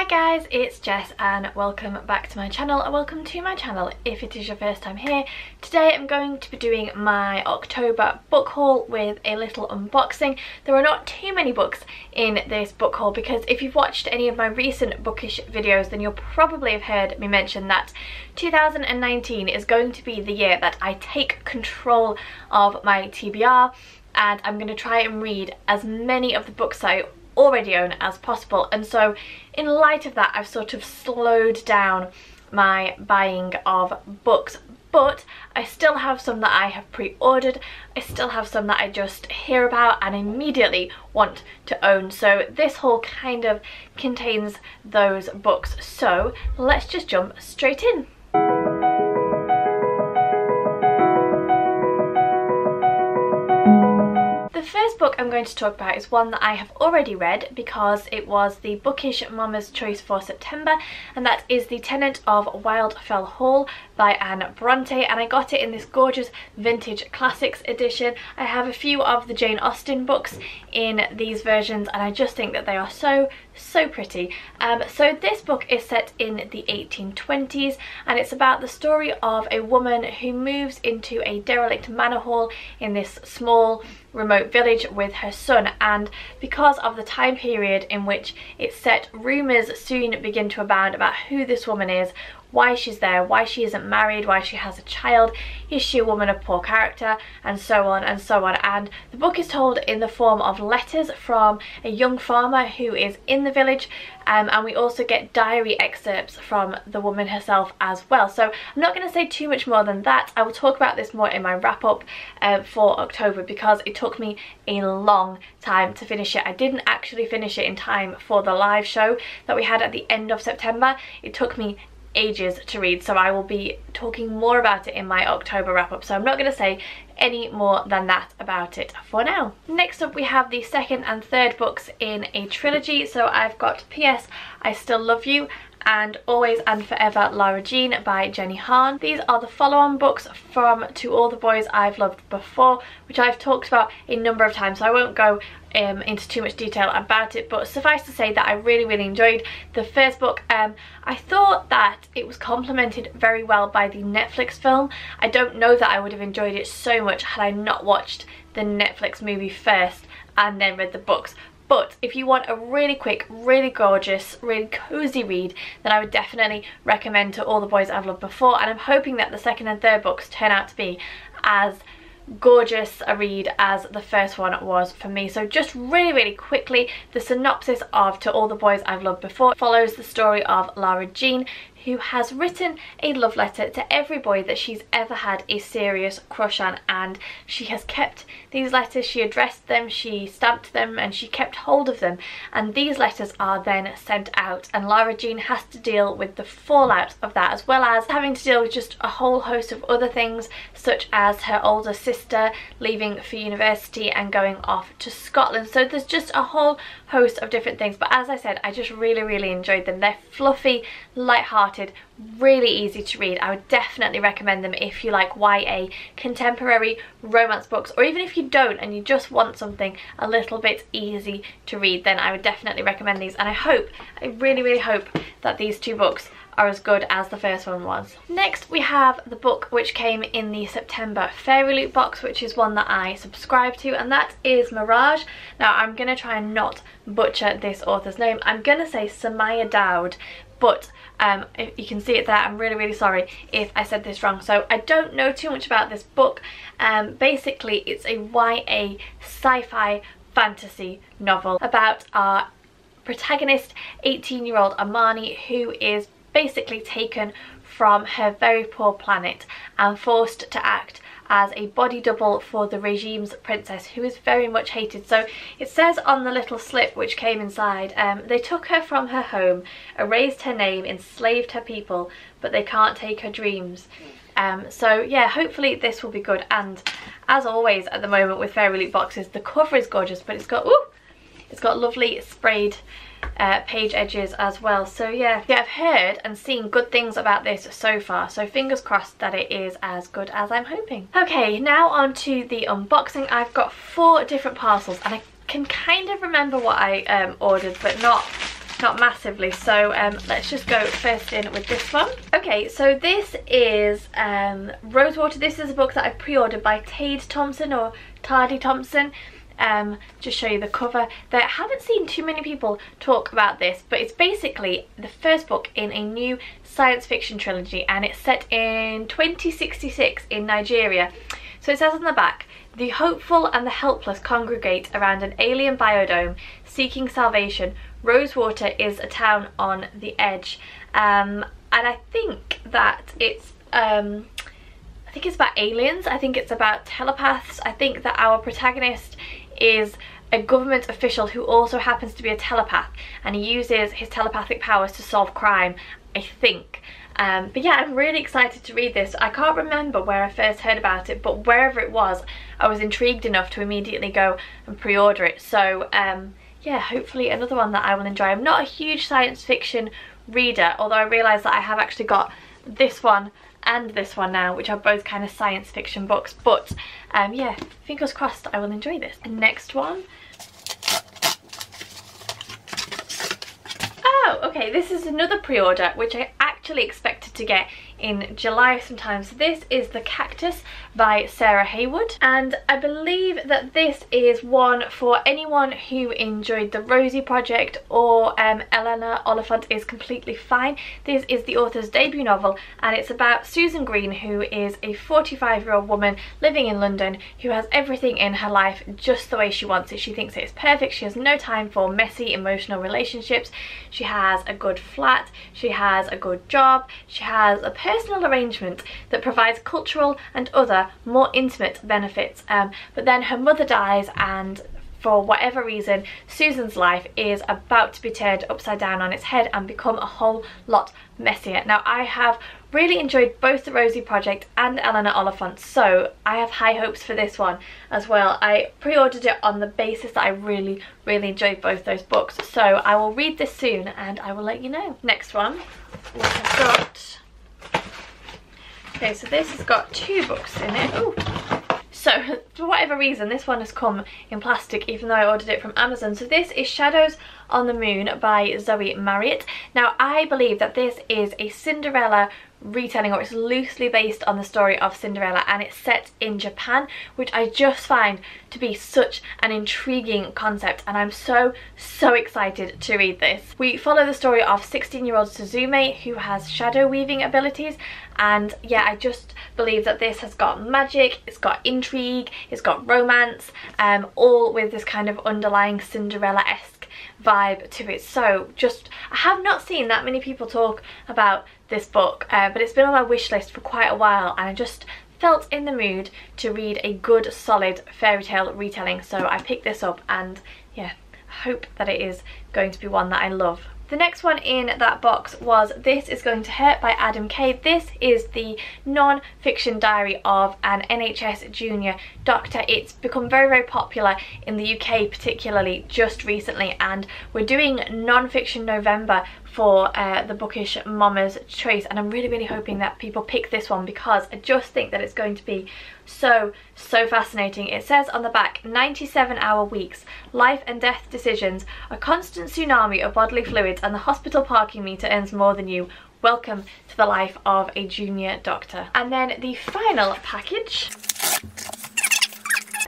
guys, it's Jess and welcome back to my channel, and welcome to my channel if it is your first time here. Today I'm going to be doing my October book haul with a little unboxing. There are not too many books in this book haul because if you've watched any of my recent bookish videos then you'll probably have heard me mention that 2019 is going to be the year that I take control of my TBR, and I'm going to try and read as many of the books that I already own as possible. And so in light of that, I've sort of slowed down my buying of books, but I still have some that I have pre-ordered. I still have some that I just hear about and immediately want to own. So this haul kind of contains those books. So let's just jump straight in. The first book I'm going to talk about is one that I have already read because it was the Bookish Mama's Choice for September, and that is the Tenant of Wildfell Hall by Anne Bronte, and I got it in this gorgeous vintage classics edition. I have a few of the Jane Austen books in these versions and I just think that they are so pretty. So this book is set in the 1820s and it's about the story of a woman who moves into a derelict manor hall in this small remote village with her son, and because of the time period in which it's set, rumours soon begin to abound about who this woman is, why she's there, why she isn't married, why she has a child, is she a woman of poor character, and so on and so on. And the book is told in the form of letters from a young farmer who is in the village, and we also get diary excerpts from the woman herself as well. So I'm not going to say too much more than that. I will talk about this more in my wrap up for October because it took me a long time to finish it. I didn't actually finish it in time for the live show that we had at the end of September. It took me ages to read, so I will be talking more about it in my October wrap up, so I'm not going to say any more than that about it for now. Next up we have the second and third books in a trilogy. So I've got P.S. I Still Love You and Always and Forever Lara Jean by Jenny Han. These are the follow-on books from To All the Boys I've Loved Before, which I've talked about a number of times, so I won't go into too much detail about it, but suffice to say that I really enjoyed the first book. I thought that it was complemented very well by the Netflix film. I don't know that I would have enjoyed it so much had I not watched the Netflix movie first and then read the books. But if you want a really quick, really gorgeous, really cozy read, then I would definitely recommend To All the Boys I've Loved Before, and I'm hoping that the second and third books turn out to be as gorgeous a read as the first one was for me. So just really quickly, the synopsis of To All the Boys I've Loved Before follows the story of Lara Jean, who has written a love letter to every boy that she's ever had a serious crush on, and she has kept these letters. She addressed them, she stamped them, and she kept hold of them, and these letters are then sent out, and Lara Jean has to deal with the fallout of that, as well as having to deal with just a whole host of other things, such as her older sister leaving for university and going off to Scotland. So there's just a whole host of different things, but as I said, I just really enjoyed them. They're fluffy, light-hearted, really easy to read. I would definitely recommend them if you like YA contemporary romance books, or even if you don't and you just want something a little bit easy to read, then I would definitely recommend these. And I really hope that these two books are as good as the first one was. Next we have the book which came in the September Fairy Loot box, which is one that I subscribe to, and that is Mirage. Now I'm going to try and not butcher this author's name. I'm going to say Samaya Dowd, but if you can see it there, I'm really sorry if I said this wrong. So I don't know too much about this book. Basically it's a YA sci-fi fantasy novel about our protagonist, 18-year-old Amani, who is basically taken from her very poor planet and forced to act as a body double for the regime's princess, who is very much hated. So it says on the little slip which came inside, they took her from her home, erased her name, enslaved her people, but they can't take her dreams. So yeah, hopefully this will be good. And as always at the moment with Fairy Loot boxes, the cover is gorgeous, but it's got lovely sprayed page edges as well. So yeah, I've heard and seen good things about this so far, so fingers crossed that it is as good as I'm hoping. Okay, now on to the unboxing. I've got 4 different parcels and I can kind of remember what I ordered, but not not massively. So let's just go first in with this one. Okay, so this is Rosewater. This is a book that I pre-ordered by Tade Thompson or Tardy Thompson. Just show you the cover. I haven't seen too many people talk about this, but it's basically the first book in a new science fiction trilogy, and it's set in 2066 in Nigeria. So it says on the back, the hopeful and the helpless congregate around an alien biodome seeking salvation. Rosewater is a town on the edge. And I think that it's about aliens. I think it's about telepaths. I think that our protagonist is a government official who also happens to be a telepath, and he uses his telepathic powers to solve crime, I think. But yeah, I'm really excited to read this. I can't remember where I first heard about it, but wherever it was, I was intrigued enough to immediately go and pre-order it. So yeah, hopefully another one that I will enjoy. I'm not a huge science fiction reader, although I realise that I have actually got this one and this one now, which are both kind of science fiction books. But yeah, fingers crossed I will enjoy this. And next one. Oh, okay, this is another pre-order, which I actually expected to get in July sometime. So this is The Cactus by Sarah Haywood, and I believe that this is one for anyone who enjoyed The Rosie Project or Eleanor Oliphant is Completely Fine. This is the author's debut novel, and it's about Susan Green, who is a 45-year-old woman living in London who has everything in her life just the way she wants it. She thinks it's perfect. She has no time for messy emotional relationships. She has a good flat, she has a good job, she has a personal arrangement that provides cultural and other more intimate benefits, but then her mother dies, and for whatever reason Susan's life is about to be turned upside down on its head and become a whole lot messier. Now, I have really enjoyed both The Rosie Project and Eleanor Oliphant, so I have high hopes for this one as well. I pre-ordered it on the basis that I really enjoyed both those books, so I will read this soon and I will let you know. Next one we have got, okay, so this has got 2 books in it. Ooh. So for whatever reason this one has come in plastic even though I ordered it from Amazon. So this is Shadows on the Moon by Zoe Marriott. Now, I believe that this is a Cinderella retelling, or it's loosely based on the story of Cinderella, and it's set in Japan, which I just find to be such an intriguing concept, and I'm so excited to read this. We follow the story of 16-year-old Suzume, who has shadow weaving abilities, and yeah, I just believe that this has got magic, it's got intrigue, it's got romance, all with this kind of underlying Cinderella-esque vibe to it. So just, I have not seen that many people talk about this book, but it's been on my wish list for quite a while, and I just felt in the mood to read a good solid fairy tale retelling, so I picked this up, and yeah, I hope that it is going to be one that I love. The next one in that box was This Is Going to Hurt by Adam Kay. This is the non-fiction diary of an NHS junior doctor. It's become very popular in the UK, particularly just recently, and we're doing non-fiction November for the Bookish Mama's Choice, and I'm really hoping that people pick this one because I just think that it's going to be so fascinating. It says on the back, 97-hour weeks, life and death decisions, a constant tsunami of bodily fluids, and the hospital parking meter earns more than you. Welcome to the life of a junior doctor. And then the final package.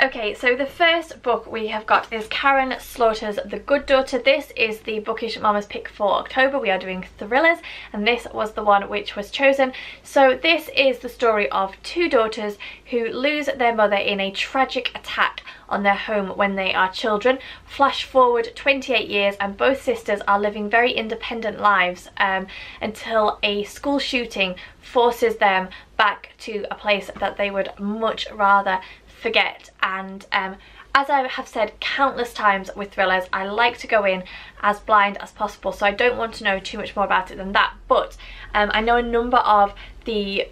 Okay, so the first book we have got is Karen Slaughter's The Good Daughter. This is the Bookish Mama's pick for October. We are doing thrillers, and this was the one which was chosen. So this is the story of 2 daughters who lose their mother in a tragic attack on their home when they are children. Flash forward 28 years and both sisters are living very independent lives until a school shooting forces them back to a place that they would much rather forget. And as I have said countless times with thrillers, I like to go in as blind as possible, so I don't want to know too much more about it than that. But I know a number of the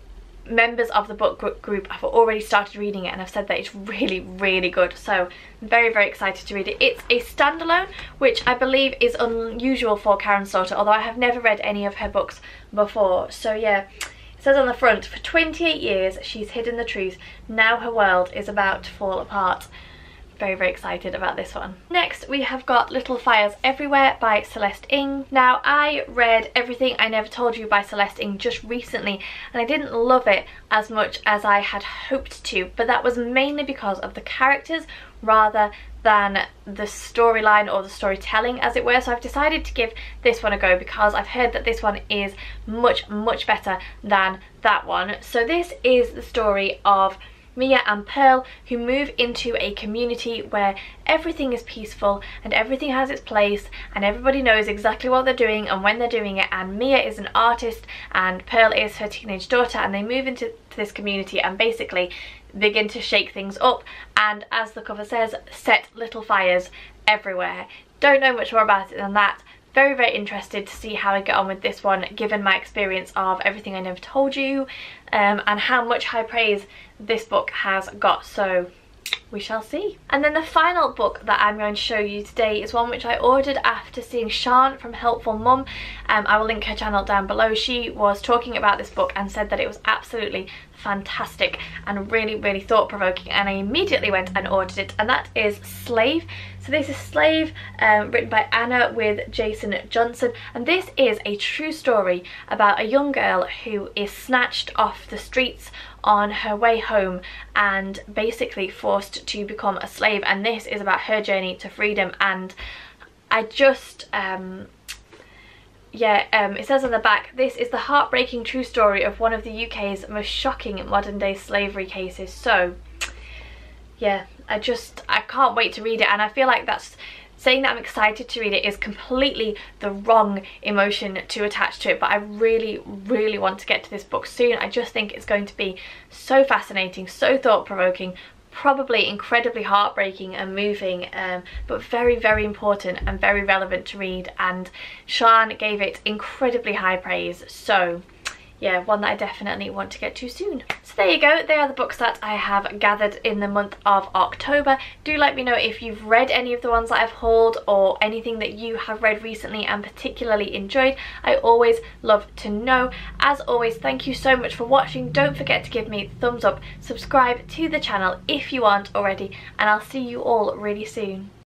members of the book group have already started reading it and have said that it's really good, so I'm very excited to read it. It's a standalone, which I believe is unusual for Karen Slaughter, although I have never read any of her books before. So yeah, it says on the front, for 28 years she's hidden the truth, now her world is about to fall apart. very, very excited about this one. Next we have got Little Fires Everywhere by Celeste Ng. Now, I read Everything I Never Told You by Celeste Ng just recently, and I didn't love it as much as I had hoped to, but that was mainly because of the characters rather than the storyline or the storytelling, as it were. So I've decided to give this one a go because I've heard that this one is much, much better than that one. So this is the story of Mia and Pearl, who move into a community where everything is peaceful and everything has its place and everybody knows exactly what they're doing and when they're doing it. And Mia is an artist and Pearl is her teenage daughter, and they move into this community and basically begin to shake things up, and as the cover says, set little fires everywhere. Don't know much more about it than that. Very, very interested to see how I get on with this one, given my experience of Everything I Never Told You, and how much high praise this book has got, so we shall see. And then the final book that I'm going to show you today is one which I ordered after seeing Sian from Helpful Mum. I will link her channel down below. She was talking about this book and said that it was absolutely fantastic and really, really thought-provoking, and I immediately went and ordered it, and that is Slave. So this is Slave, written by Anna with Jason Johnson, and this is a true story about a young girl who is snatched off the streets on her way home and basically forced to become a slave, and this is about her journey to freedom. And I just it says on the back, this is the heartbreaking true story of one of the UK's most shocking modern day slavery cases. So yeah, I can't wait to read it, and I feel like that's saying that I'm excited to read it is completely the wrong emotion to attach to it, but I really, really want to get to this book soon. I just think it's going to be so fascinating, so thought-provoking, probably incredibly heartbreaking and moving, but very, very important and very relevant to read, and Sian gave it incredibly high praise. So yeah, one that I definitely want to get to soon. So there you go, they are the books that I have gathered in the month of October. Do let me know if you've read any of the ones that I've hauled, or anything that you have read recently and particularly enjoyed. I always love to know. As always, thank you so much for watching. Don't forget to give me a thumbs up, subscribe to the channel if you aren't already, and I'll see you all really soon.